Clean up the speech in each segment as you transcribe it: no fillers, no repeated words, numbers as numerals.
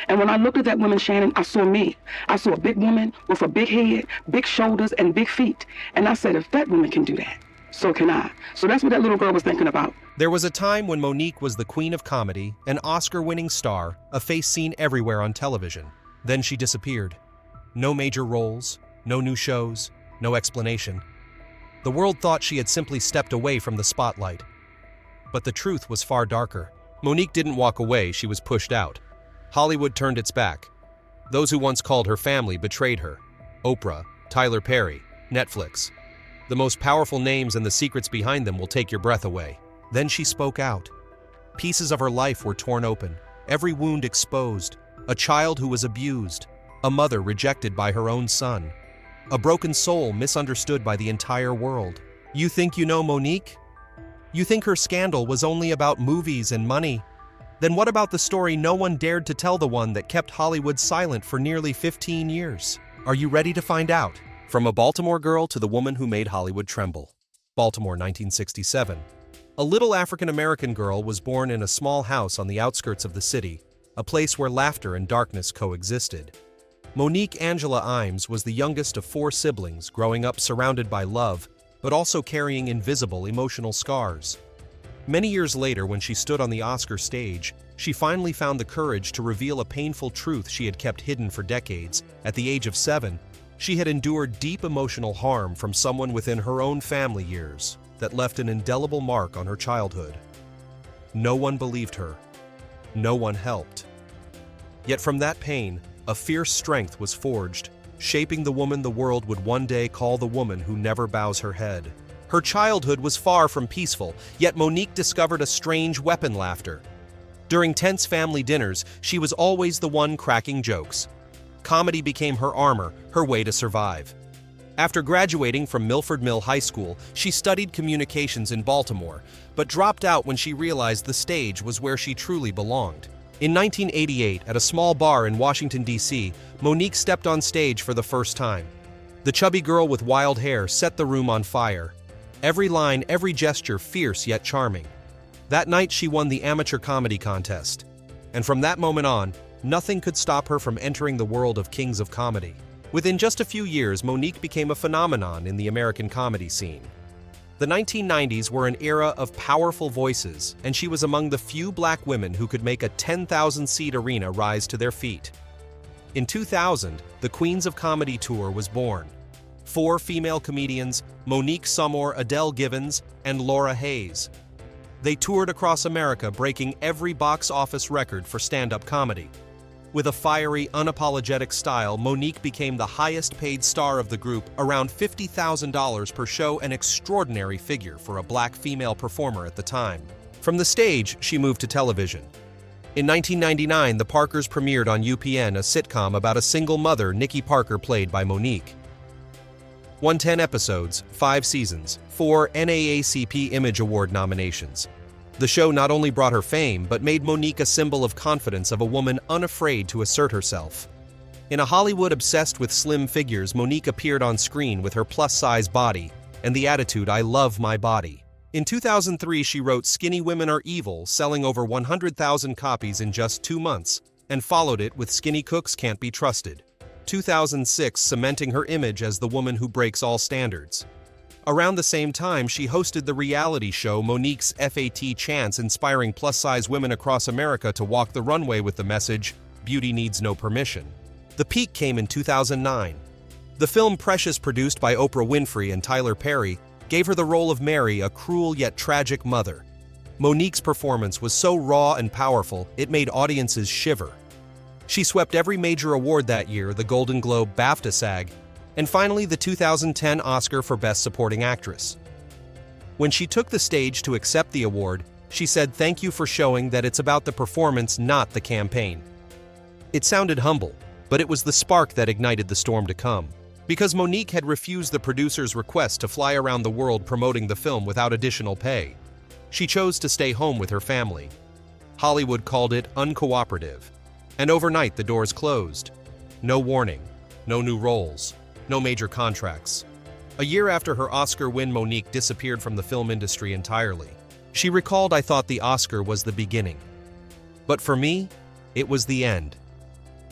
And when I looked at that woman, Shannon, I saw me. I saw a big woman with a big head, big shoulders, and big feet. And I said, if that woman can do that, so can I. So that's what that little girl was thinking about. There was a time when Monique was the queen of comedy, an Oscar-winning star, a face seen everywhere on television. Then she disappeared. No major roles, no new shows, no explanation. The world thought she had simply stepped away from the spotlight. But the truth was far darker. Monique didn't walk away, she was pushed out. Hollywood turned its back. Those who once called her family betrayed her. Oprah, Tyler Perry, Netflix. The most powerful names and the secrets behind them will take your breath away. Then she spoke out. Pieces of her life were torn open, every wound exposed. A child who was abused, a mother rejected by her own son, a broken soul misunderstood by the entire world. You think you know Monique? You think her scandal was only about movies and money? Then what about the story no one dared to tell, the one that kept Hollywood silent for nearly 15 years? Are you ready to find out? From a Baltimore girl to the woman who made Hollywood tremble. Baltimore, 1967. A little African-American girl was born in a small house on the outskirts of the city, a place where laughter and darkness coexisted. Monique Angela Imes was the youngest of 4 siblings, growing up surrounded by love, but also carrying invisible emotional scars. Many years later, when she stood on the Oscar stage, she finally found the courage to reveal a painful truth she had kept hidden for decades. At the age of 7, she had endured deep emotional harm from someone within her own family years that left an indelible mark on her childhood. No one believed her. No one helped. Yet from that pain, a fierce strength was forged, shaping the woman the world would one day call the woman who never bows her head. Her childhood was far from peaceful, yet Monique discovered a strange weapon: laughter. During tense family dinners, she was always the one cracking jokes. Comedy became her armor, her way to survive. After graduating from Milford Mill High School, she studied communications in Baltimore, but dropped out when she realized the stage was where she truly belonged. In 1988, at a small bar in Washington, D.C., Monique stepped on stage for the first time. The chubby girl with wild hair set the room on fire. Every line, every gesture fierce yet charming. That night she won the amateur comedy contest. And from that moment on, nothing could stop her from entering the world of kings of comedy. Within just a few years, Monique became a phenomenon in the American comedy scene. The 1990s were an era of powerful voices, and she was among the few black women who could make a 10,000-seat arena rise to their feet. In 2000, the Queens of Comedy Tour was born. 4 female comedians, Monique Summer, Adele Givens, and Laura Hayes. They toured across America, breaking every box office record for stand-up comedy. With a fiery, unapologetic style, Monique became the highest-paid star of the group, around $50,000 per show, an extraordinary figure for a black female performer at the time. From the stage, she moved to television. In 1999, The Parkers premiered on UPN, a sitcom about a single mother, Nikki Parker, played by Monique. 110 episodes, 5 seasons, 4 NAACP Image Award nominations. The show not only brought her fame, but made Monique a symbol of confidence, of a woman unafraid to assert herself. In a Hollywood obsessed with slim figures, Monique appeared on screen with her plus-size body and the attitude, "I love my body." In 2003, she wrote Skinny Women Are Evil, selling over 100,000 copies in just 2 months, and followed it with Skinny Cooks Can't Be Trusted. 2006, cementing her image as the woman who breaks all standards. Around the same time, she hosted the reality show Monique's FAT Chance, inspiring plus-size women across America to walk the runway with the message, "Beauty needs no permission." The peak came in 2009. The film Precious, produced by Oprah Winfrey and Tyler Perry, gave her the role of Mary, a cruel yet tragic mother. Monique's performance was so raw and powerful, it made audiences shiver. She swept every major award that year: the Golden Globe, BAFTA, SAG, and finally the 2010 Oscar for Best Supporting Actress. When she took the stage to accept the award, she said, "Thank you for showing that it's about the performance, not the campaign." It sounded humble, but it was the spark that ignited the storm to come. Because Monique had refused the producer's request to fly around the world promoting the film without additional pay, she chose to stay home with her family. Hollywood called it uncooperative. And overnight, the doors closed. No warning, no new roles, no major contracts. A year after her Oscar win, Monique disappeared from the film industry entirely. She recalled, "I thought the Oscar was the beginning. But for me, it was the end.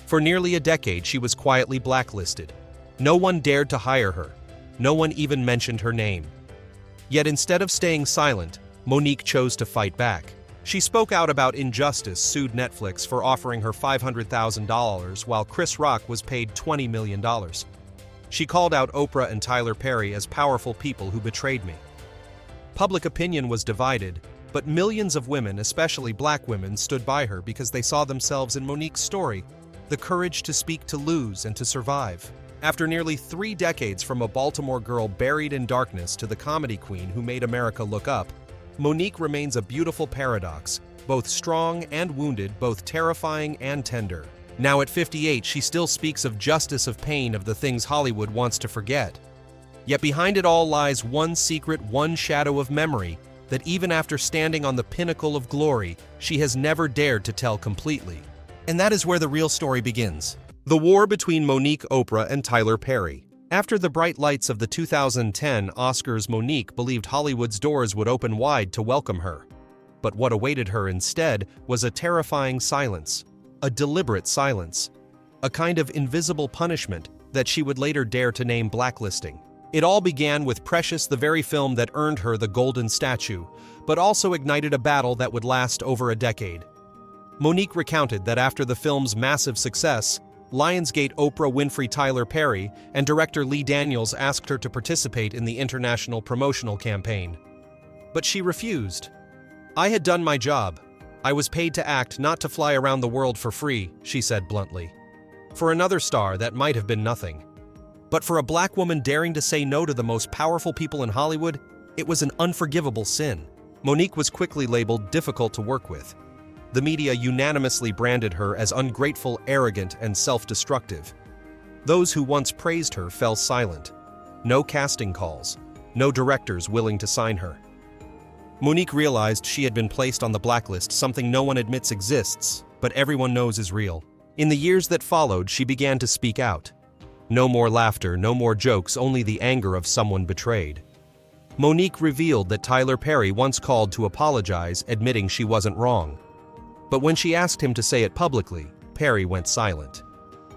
For nearly a decade, she was quietly blacklisted. No one dared to hire her. No one even mentioned her name. Yet instead of staying silent, Monique chose to fight back. She spoke out about injustice, sued Netflix for offering her $500,000 while Chris Rock was paid $20 million. She called out Oprah and Tyler Perry as powerful people who betrayed me. Public opinion was divided, but millions of women, especially black women, stood by her because they saw themselves in Monique's story, the courage to speak, to lose, and to survive. After nearly 3 decades from a Baltimore girl buried in darkness to the comedy queen who made America look up, Monique remains a beautiful paradox, both strong and wounded, both terrifying and tender. Now at 58, she still speaks of justice, of pain, of the things Hollywood wants to forget. Yet behind it all lies one secret, one shadow of memory that even after standing on the pinnacle of glory, she has never dared to tell completely. And that is where the real story begins. The war between Monique, Oprah, and Tyler Perry. After the bright lights of the 2010 Oscars, Monique believed Hollywood's doors would open wide to welcome her. But what awaited her instead was a terrifying silence, a deliberate silence, a kind of invisible punishment that she would later dare to name blacklisting. It all began with Precious, the very film that earned her the Golden Statue, but also ignited a battle that would last over a decade. Monique recounted that after the film's massive success, Lionsgate Oprah Winfrey, Tyler Perry, and director Lee Daniels asked her to participate in the international promotional campaign. But she refused. "I had done my job. I was paid to act, not to fly around the world for free," she said bluntly. For another star, that might have been nothing. But for a black woman daring to say no to the most powerful people in Hollywood, it was an unforgivable sin. Monique was quickly labeled difficult to work with. The media unanimously branded her as ungrateful, arrogant, and self-destructive. Those who once praised her fell silent. No casting calls, no directors willing to sign her. Monique realized she had been placed on the blacklist, something no one admits exists, but everyone knows is real. In the years that followed, she began to speak out. No more laughter, no more jokes, only the anger of someone betrayed. Monique revealed that Tyler Perry once called to apologize, admitting she wasn't wrong. But when she asked him to say it publicly, Perry went silent.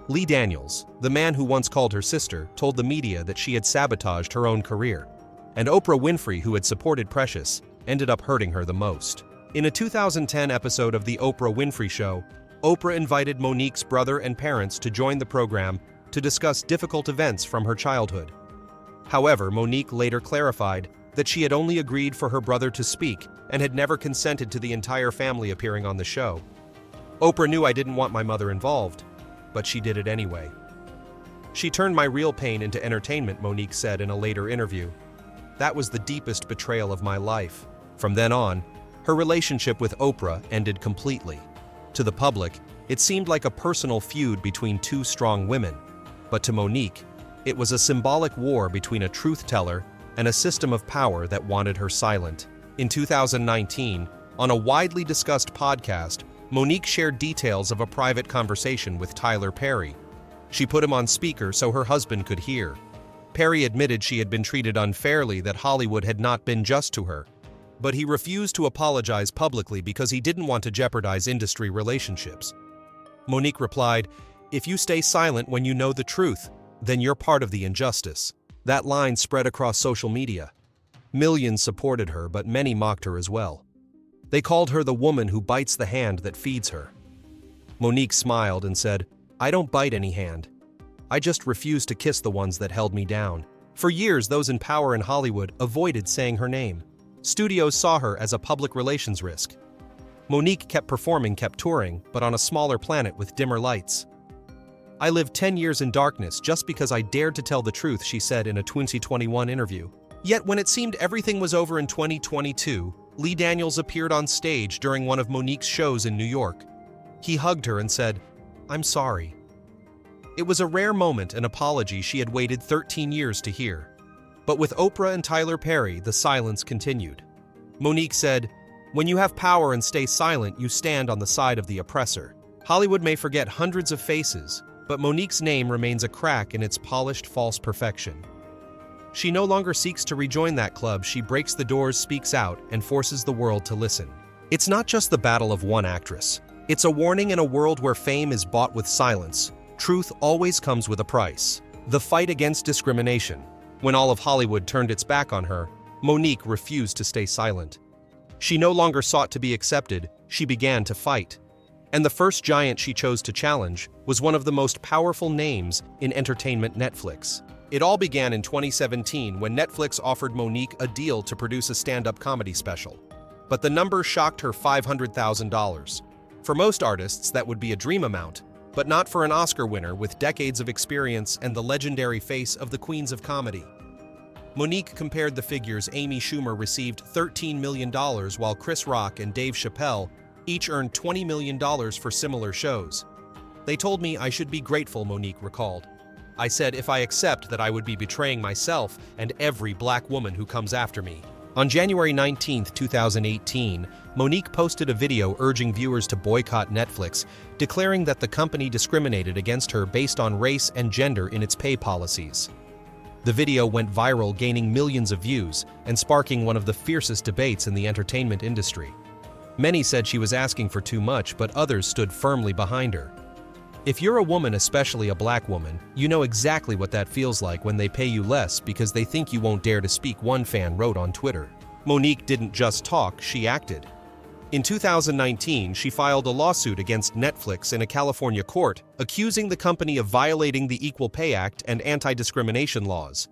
Lee Daniels, the man who once called her sister, told the media that she had sabotaged her own career. And Oprah Winfrey, who had supported Precious, ended up hurting her the most. In a 2010 episode of The Oprah Winfrey Show, Oprah invited Monique's brother and parents to join the program to discuss difficult events from her childhood. However, Monique later clarified that she had only agreed for her brother to speak and had never consented to the entire family appearing on the show. "Oprah knew I didn't want my mother involved, but she did it anyway. She turned my real pain into entertainment," Monique said in a later interview. "That was the deepest betrayal of my life." From then on, her relationship with Oprah ended completely. To the public, it seemed like a personal feud between two strong women. But to Monique, it was a symbolic war between a truth teller and a system of power that wanted her silent. In 2019, on a widely discussed podcast, Monique shared details of a private conversation with Tyler Perry. She put him on speaker so her husband could hear. Perry admitted she had been treated unfairly, that Hollywood had not been just to her. But he refused to apologize publicly because he didn't want to jeopardize industry relationships. Monique replied, "If you stay silent when you know the truth, then you're part of the injustice." That line spread across social media. Millions supported her, but many mocked her as well. They called her the woman who bites the hand that feeds her. Monique smiled and said, "I don't bite any hand. I just refuse to kiss the ones that held me down." For years, those in power in Hollywood avoided saying her name. Studios saw her as a public relations risk. Monique kept performing, kept touring, but on a smaller planet with dimmer lights. "I lived 10 years in darkness just because I dared to tell the truth," she said in a 2021 interview. Yet when it seemed everything was over in 2022, Lee Daniels appeared on stage during one of Monique's shows in New York. He hugged her and said, "I'm sorry." It was a rare moment, an apology she had waited 13 years to hear. But with Oprah and Tyler Perry, the silence continued. Monique said, "When you have power and stay silent, you stand on the side of the oppressor." Hollywood may forget hundreds of faces, but Monique's name remains a crack in its polished false perfection. She no longer seeks to rejoin that club. She breaks the doors, speaks out, and forces the world to listen. It's not just the battle of one actress. It's a warning in a world where fame is bought with silence. Truth always comes with a price. The fight against discrimination. When all of Hollywood turned its back on her, Monique refused to stay silent. She no longer sought to be accepted, she began to fight. And the first giant she chose to challenge was one of the most powerful names in entertainment, Netflix. It all began in 2017 when Netflix offered Monique a deal to produce a stand-up comedy special. But the number shocked her $500,000. For most artists, that would be a dream amount, but not for an Oscar winner with decades of experience and the legendary face of the Queens of Comedy. Monique compared the figures. Amy Schumer received $13 million while Chris Rock and Dave Chappelle each earned $20 million for similar shows. They told me I should be grateful, Monique recalled. I said if I accept that I would be betraying myself and every black woman who comes after me. On January 19, 2018, Monique posted a video urging viewers to boycott Netflix, declaring that the company discriminated against her based on race and gender in its pay policies. The video went viral, gaining millions of views and sparking one of the fiercest debates in the entertainment industry. Many said she was asking for too much, but others stood firmly behind her. If you're a woman, especially a black woman, you know exactly what that feels like when they pay you less because they think you won't dare to speak, one fan wrote on Twitter. Monique didn't just talk, she acted. In 2019, she filed a lawsuit against Netflix in a California court, accusing the company of violating the Equal Pay Act and anti-discrimination laws.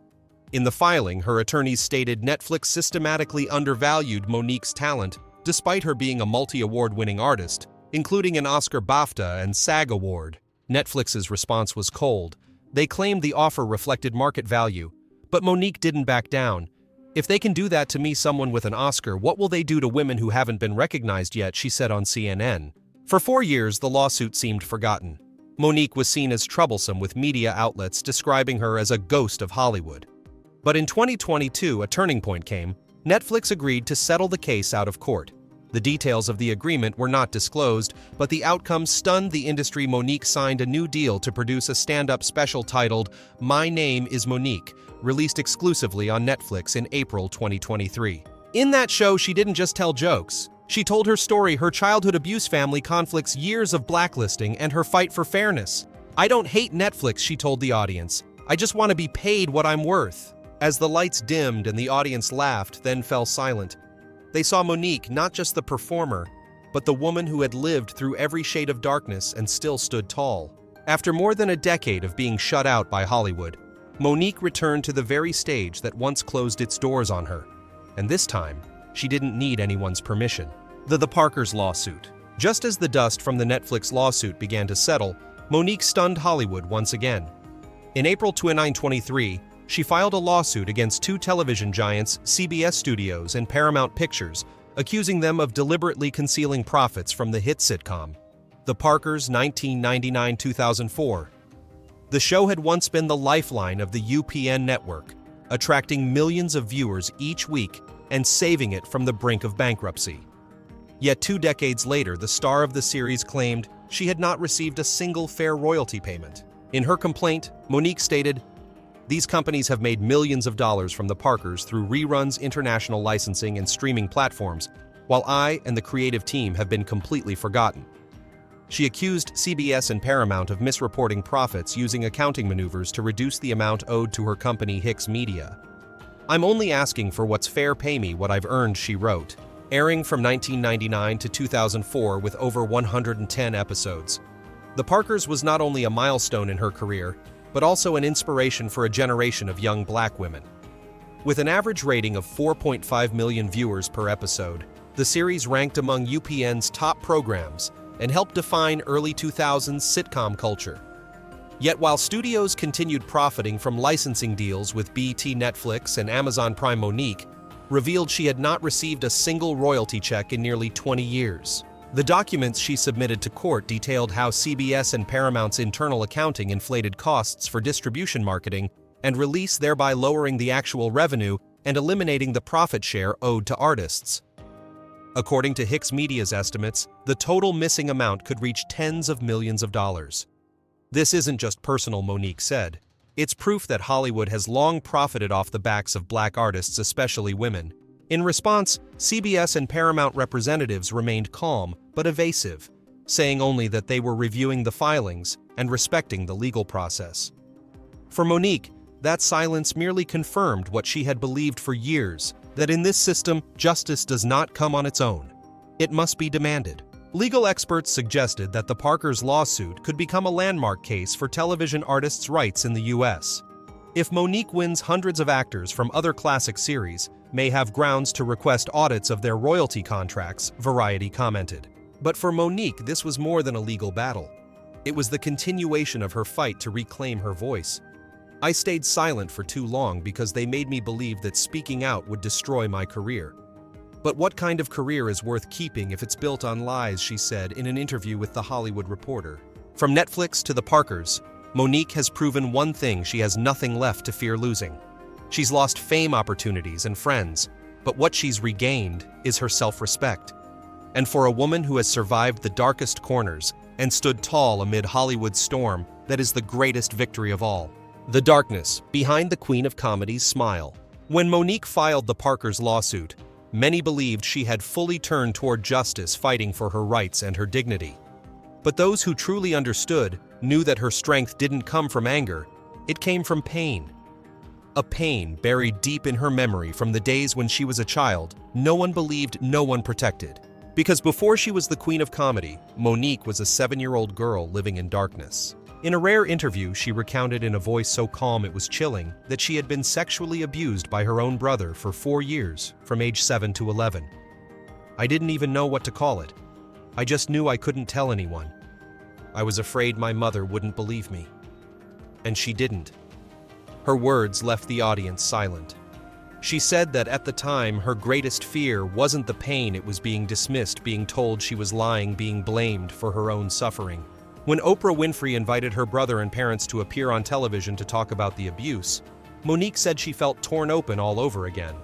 In the filing, her attorneys stated Netflix systematically undervalued Monique's talent, despite her being a multi-award-winning artist, including an Oscar, BAFTA, and SAG award. Netflix's response was cold. They claimed the offer reflected market value, but Monique didn't back down. If they can do that to me, someone with an Oscar, what will they do to women who haven't been recognized yet, she said on CNN. For 4 years, the lawsuit seemed forgotten. Monique was seen as troublesome, with media outlets describing her as a ghost of Hollywood. But in 2022, a turning point came. Netflix agreed to settle the case out of court. The details of the agreement were not disclosed, but the outcome stunned the industry. Monique signed a new deal to produce a stand-up special titled My Name is Monique, released exclusively on Netflix in April 2023. In that show, she didn't just tell jokes. She told her story, her childhood abuse, family conflicts, years of blacklisting, and her fight for fairness. I don't hate Netflix, she told the audience. I just want to be paid what I'm worth. As the lights dimmed and the audience laughed, then fell silent, they saw Monique, not just the performer, but the woman who had lived through every shade of darkness and still stood tall. After more than a decade of being shut out by Hollywood, Monique returned to the very stage that once closed its doors on her. And this time, she didn't need anyone's permission. The Parkers lawsuit. Just as the dust from the Netflix lawsuit began to settle, Monique stunned Hollywood once again. In April 2023, she filed a lawsuit against two television giants, CBS Studios and Paramount Pictures, accusing them of deliberately concealing profits from the hit sitcom The Parkers, 1999-2004. The show had once been the lifeline of the UPN network, attracting millions of viewers each week and saving it from the brink of bankruptcy. Yet 2 decades later, the star of the series claimed she had not received a single fair royalty payment. In her complaint, Monique stated, "These companies have made millions of dollars from the Parkers through reruns, international licensing, and streaming platforms, while I and the creative team have been completely forgotten." She accused CBS and Paramount of misreporting profits using accounting maneuvers to reduce the amount owed to her company Hicks Media. "I'm only asking for what's fair, pay me what I've earned," she wrote. Airing from 1999 to 2004 with over 110 episodes, The Parkers was not only a milestone in her career, but also an inspiration for a generation of young black women. With an average rating of 4.5 million viewers per episode, the series ranked among UPN's top programs and helped define early 2000s sitcom culture. Yet while studios continued profiting from licensing deals with BET, Netflix, and Amazon Prime, Monique revealed she had not received a single royalty check in nearly 20 years. The documents she submitted to court detailed how CBS and Paramount's internal accounting inflated costs for distribution, marketing, and release, thereby lowering the actual revenue and eliminating the profit share owed to artists. According to Hicks Media's estimates, the total missing amount could reach tens of millions of dollars. "This isn't just personal," Monique said. "It's proof that Hollywood has long profited off the backs of black artists, especially women." In response, CBS and Paramount representatives remained calm but evasive. saying only that they were reviewing the filings and respecting the legal process. For Monique, that silence merely confirmed what she had believed for years, that in this system, justice does not come on its own. It must be demanded. Legal experts suggested that the Parkers' lawsuit could become a landmark case for television artists' rights in the U.S. If Monique wins, hundreds of actors from other classic series may have grounds to request audits of their royalty contracts, Variety commented. But for Monique, this was more than a legal battle. It was the continuation of her fight to reclaim her voice. I stayed silent for too long because they made me believe that speaking out would destroy my career. But what kind of career is worth keeping if it's built on lies, she said in an interview with The Hollywood Reporter. From Netflix to the Parkers, Monique has proven one thing: she has nothing left to fear losing. She's lost fame, opportunities, and friends, but what she's regained is her self-respect. And for a woman who has survived the darkest corners and stood tall amid Hollywood's storm, that is the greatest victory of all. The darkness behind the Queen of Comedy's smile. When Monique filed the Parkers' lawsuit, many believed she had fully turned toward justice, fighting for her rights and her dignity. But those who truly understood knew that her strength didn't come from anger, it came from pain. A pain buried deep in her memory from the days when she was a child, no one believed, no one protected. Because before she was the Queen of Comedy, Monique was a 7-year-old girl living in darkness. In a rare interview, she recounted in a voice so calm it was chilling that she had been sexually abused by her own brother for 4 years, from age 7 to 11. I didn't even know what to call it. I just knew I couldn't tell anyone. I was afraid my mother wouldn't believe me. And she didn't. Her words left the audience silent. She said that at the time, her greatest fear wasn't the pain, it was being dismissed, being told she was lying, being blamed for her own suffering. When Oprah Winfrey invited her brother and parents to appear on television to talk about the abuse, Monique said she felt torn open all over again.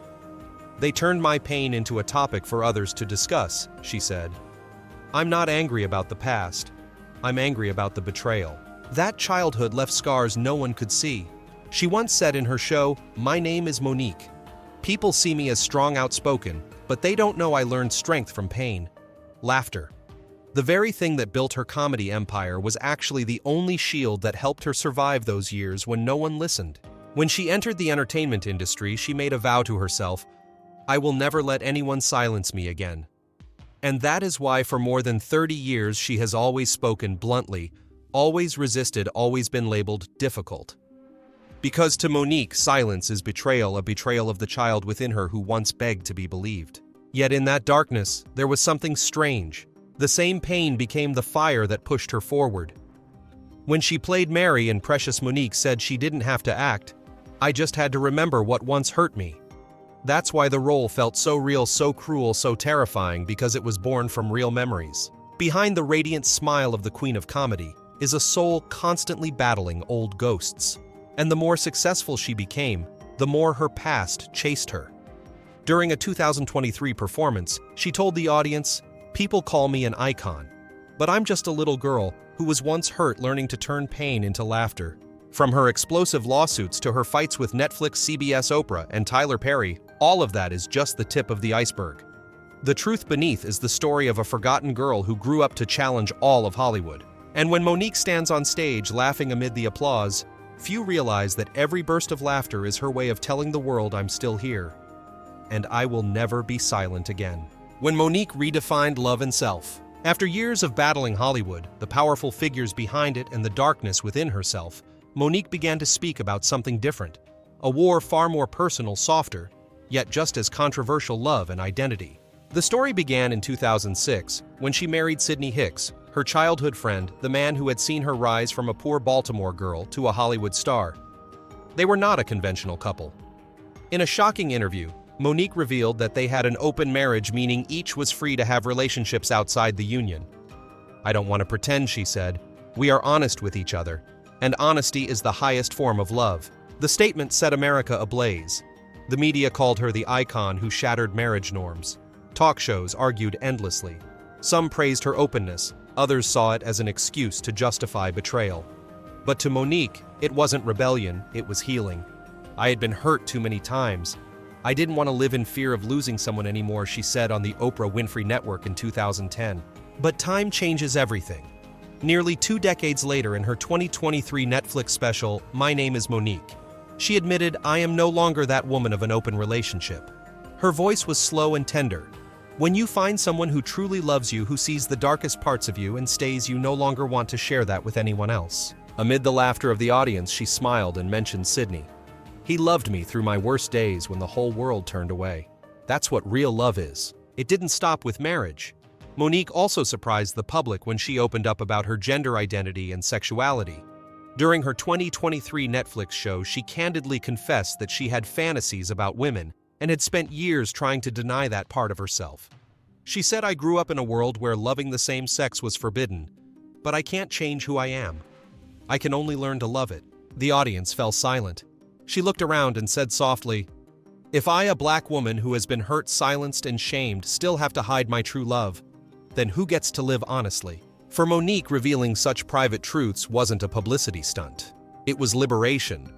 "They turned my pain into a topic for others to discuss," she said. "I'm not angry about the past. I'm angry about the betrayal. That childhood left scars no one could see." She once said in her show, "My name is Monique. People see me as strong, outspoken, but they don't know I learned strength from pain." Laughter. The very thing that built her comedy empire was actually the only shield that helped her survive those years when no one listened. When she entered the entertainment industry, she made a vow to herself, "I will never let anyone silence me again." And that is why for more than 30 years she has always spoken bluntly, always resisted, always been labeled difficult. Because to Monique, silence is betrayal, a betrayal of the child within her who once begged to be believed. Yet in that darkness, there was something strange. The same pain became the fire that pushed her forward. When she played Mary in Precious, Monique said she didn't have to act. "I just had to remember what once hurt me." That's why the role felt so real, so cruel, so terrifying, because it was born from real memories. Behind the radiant smile of the Queen of Comedy is a soul constantly battling old ghosts. And the more successful she became, the more her past chased her. During a 2023 performance, she told the audience, "People call me an icon, but I'm just a little girl who was once hurt, learning to turn pain into laughter." From her explosive lawsuits to her fights with Netflix, CBS, Oprah, and Tyler Perry, all of that is just the tip of the iceberg. The truth beneath is the story of a forgotten girl who grew up to challenge all of Hollywood. And when Monique stands on stage laughing amid the applause, few realize that every burst of laughter is her way of telling the world, "I'm still here, and I will never be silent again." When Monique redefined love and self. After years of battling Hollywood, the powerful figures behind it, and the darkness within herself, Monique began to speak about something different. A war far more personal, softer, yet just as controversial: love and identity. The story began in 2006, when she married Sidney Hicks, her childhood friend, the man who had seen her rise from a poor Baltimore girl to a Hollywood star. They were not a conventional couple. In a shocking interview, Monique revealed that they had an open marriage, meaning each was free to have relationships outside the union. "I don't want to pretend," she said. "We are honest with each other, and honesty is the highest form of love." The statement set America ablaze. The media called her the icon who shattered marriage norms. Talk shows argued endlessly. Some praised her openness, others saw it as an excuse to justify betrayal. But to Monique, it wasn't rebellion, it was healing. "I had been hurt too many times. I didn't want to live in fear of losing someone anymore," she said on the Oprah Winfrey Network in 2010. But time changes everything. Nearly 2 decades later, in her 2023 Netflix special, My Name is Monique, she admitted, "I am no longer that woman of an open relationship." Her voice was slow and tender. When you find someone who truly loves you, who sees the darkest parts of you and stays, you no longer want to share that with anyone else. Amid the laughter of the audience, she smiled and mentioned Sydney. "He loved me through my worst days when the whole world turned away." That's what real love is. It didn't stop with marriage. Monique also surprised the public when she opened up about her gender identity and sexuality. During her 2023 Netflix show, she candidly confessed that she had fantasies about women and had spent years trying to deny that part of herself. She said, "I grew up in a world where loving the same sex was forbidden, but I can't change who I am. I can only learn to love it." The audience fell silent. She looked around and said softly, "If I, a black woman who has been hurt, silenced, and shamed, still have to hide my true love, then who gets to live honestly?" For Monique, revealing such private truths wasn't a publicity stunt. It was liberation.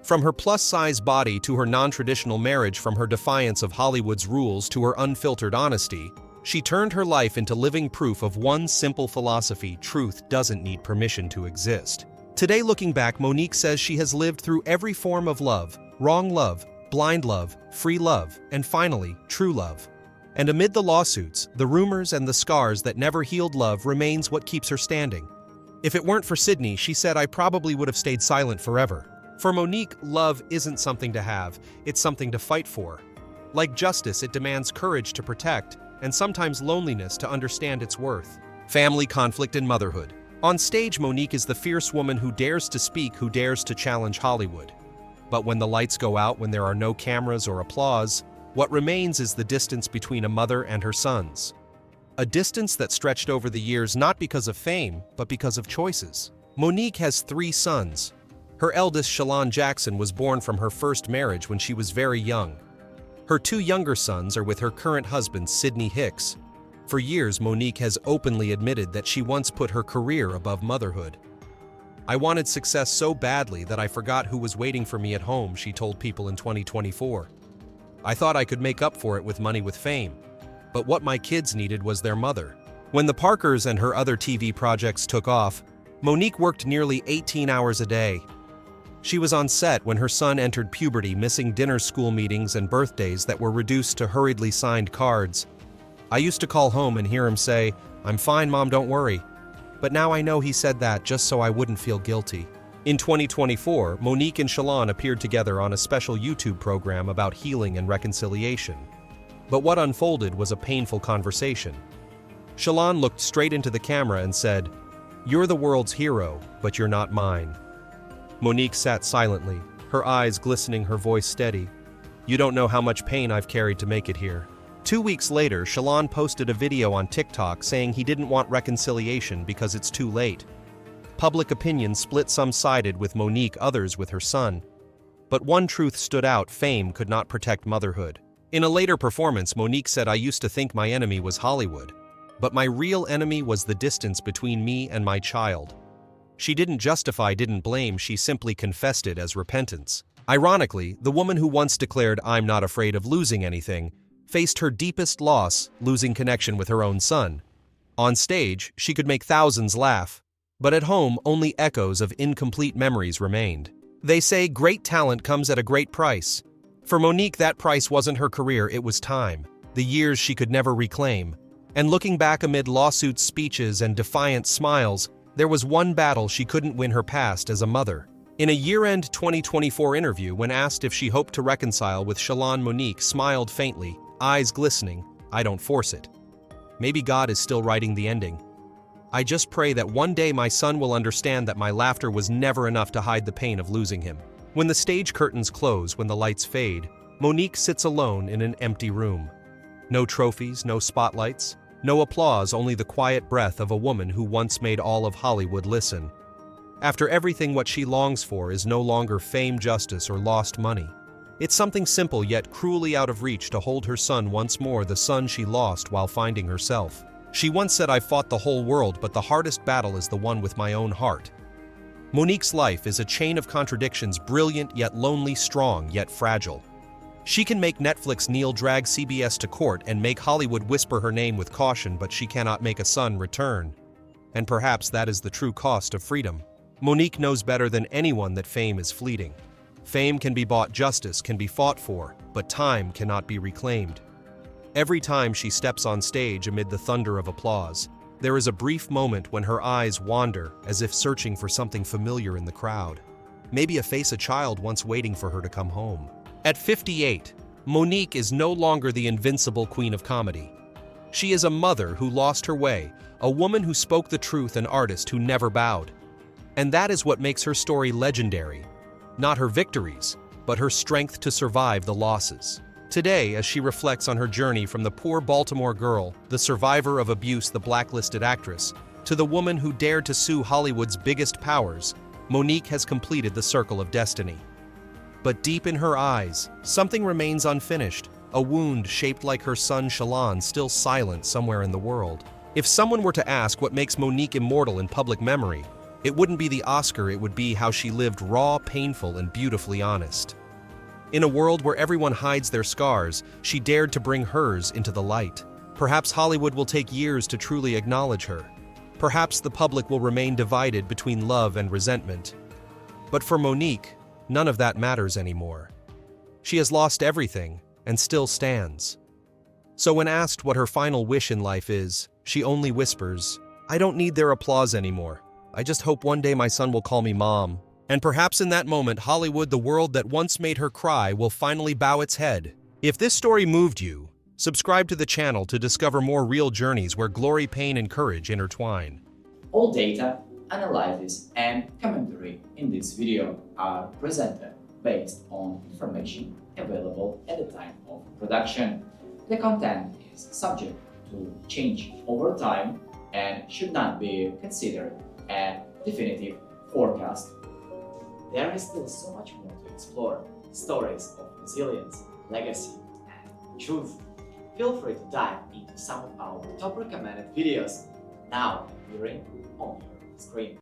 From her plus-size body to her non-traditional marriage, from her defiance of Hollywood's rules to her unfiltered honesty, she turned her life into living proof of one simple philosophy: truth doesn't need permission to exist. Today, looking back, Monique says she has lived through every form of love: wrong love, blind love, free love, and finally, true love. And amid the lawsuits, the rumors, and the scars that never healed, love remains what keeps her standing. "If it weren't for Sydney," she said, "I probably would have stayed silent forever." For Monique, love isn't something to have, it's something to fight for. Like justice, it demands courage to protect, and sometimes loneliness to understand its worth. Family conflict and motherhood. On stage, Monique is the fierce woman who dares to speak, who dares to challenge Hollywood. But when the lights go out, when there are no cameras or applause, what remains is the distance between a mother and her sons. A distance that stretched over the years, not because of fame, but because of choices. Monique has 3 sons. Her eldest, Shalon Jackson, was born from her first marriage when she was very young. Her 2 younger sons are with her current husband, Sydney Hicks. For years, Monique has openly admitted that she once put her career above motherhood. "I wanted success so badly that I forgot who was waiting for me at home," she told People in 2024. "I thought I could make up for it with money, with fame. But what my kids needed was their mother." When The Parkers and her other TV projects took off, Monique worked nearly 18 hours a day. She was on set when her son entered puberty, missing dinner, school meetings, and birthdays that were reduced to hurriedly signed cards. "I used to call home and hear him say, 'I'm fine, Mom, don't worry.' But now I know he said that just so I wouldn't feel guilty." In 2024, Monique and Shalon appeared together on a special YouTube program about healing and reconciliation. But what unfolded was a painful conversation. Shalon looked straight into the camera and said, "You're the world's hero, but you're not mine." Monique sat silently, her eyes glistening, her voice steady. "You don't know how much pain I've carried to make it here." 2 weeks later, Shalon posted a video on TikTok saying he didn't want reconciliation because it's too late. Public opinion split, some sided with Monique, others with her son. But one truth stood out: fame could not protect motherhood. In a later performance, Monique said, "I used to think my enemy was Hollywood, but my real enemy was the distance between me and my child." She didn't justify, didn't blame, she simply confessed it as repentance. Ironically, the woman who once declared, "I'm not afraid of losing anything," faced her deepest loss, losing connection with her own son. On stage, she could make thousands laugh, but at home, only echoes of incomplete memories remained. They say great talent comes at a great price. For Monique, that price wasn't her career, it was time, the years she could never reclaim. And looking back amid lawsuits, speeches, and defiant smiles, there was one battle she couldn't win: her past as a mother. In a year-end 2024 interview, when asked if she hoped to reconcile with Shalon, Monique smiled faintly, eyes glistening. "I don't force it. Maybe God is still writing the ending. I just pray that one day my son will understand that my laughter was never enough to hide the pain of losing him." When the stage curtains close, when the lights fade, Monique sits alone in an empty room. No trophies, no spotlights, no applause, only the quiet breath of a woman who once made all of Hollywood listen. After everything, what she longs for is no longer fame, justice, or lost money. It's something simple yet cruelly out of reach: to hold her son once more, the son she lost while finding herself. She once said, "I've fought the whole world, but the hardest battle is the one with my own heart." Monique's life is a chain of contradictions: brilliant yet lonely, strong yet fragile. She can make Netflix Neil drag CBS to court and make Hollywood whisper her name with caution, but she cannot make a son return. And perhaps that is the true cost of freedom. Monique knows better than anyone that fame is fleeting. Fame can be bought, justice can be fought for, but time cannot be reclaimed. Every time she steps on stage amid the thunder of applause, there is a brief moment when her eyes wander as if searching for something familiar in the crowd. Maybe a face a child once waiting for her to come home. At 58, Monique is no longer the invincible queen of comedy. She is a mother who lost her way, a woman who spoke the truth, an artist who never bowed. And that is what makes her story legendary. Not her victories, but her strength to survive the losses. Today, as she reflects on her journey from the poor Baltimore girl, the survivor of abuse, the blacklisted actress, to the woman who dared to sue Hollywood's biggest powers, Monique has completed the circle of destiny. But deep in her eyes, something remains unfinished, a wound shaped like her son Shalon, still silent somewhere in the world. If someone were to ask what makes Monique immortal in public memory, it wouldn't be the Oscar, it would be how she lived raw, painful, and beautifully honest. In a world where everyone hides their scars, she dared to bring hers into the light. Perhaps Hollywood will take years to truly acknowledge her. Perhaps the public will remain divided between love and resentment. But for Monique, none of that matters anymore. She has lost everything and still stands. So when asked what her final wish in life is, she only whispers, "I don't need their applause anymore. I just hope one day my son will call me mom." And perhaps in that moment, Hollywood, the world that once made her cry, will finally bow its head. If this story moved you, subscribe to the channel to discover more real journeys where glory, pain, and courage intertwine. All data, analysis, and commentary in this video are presented based on information available at the time of production. The content is subject to change over time and should not be considered a definitive forecast. There is still so much more to explore, stories of resilience, legacy, and truth. Feel free to dive into some of our top recommended videos now appearing on your screen.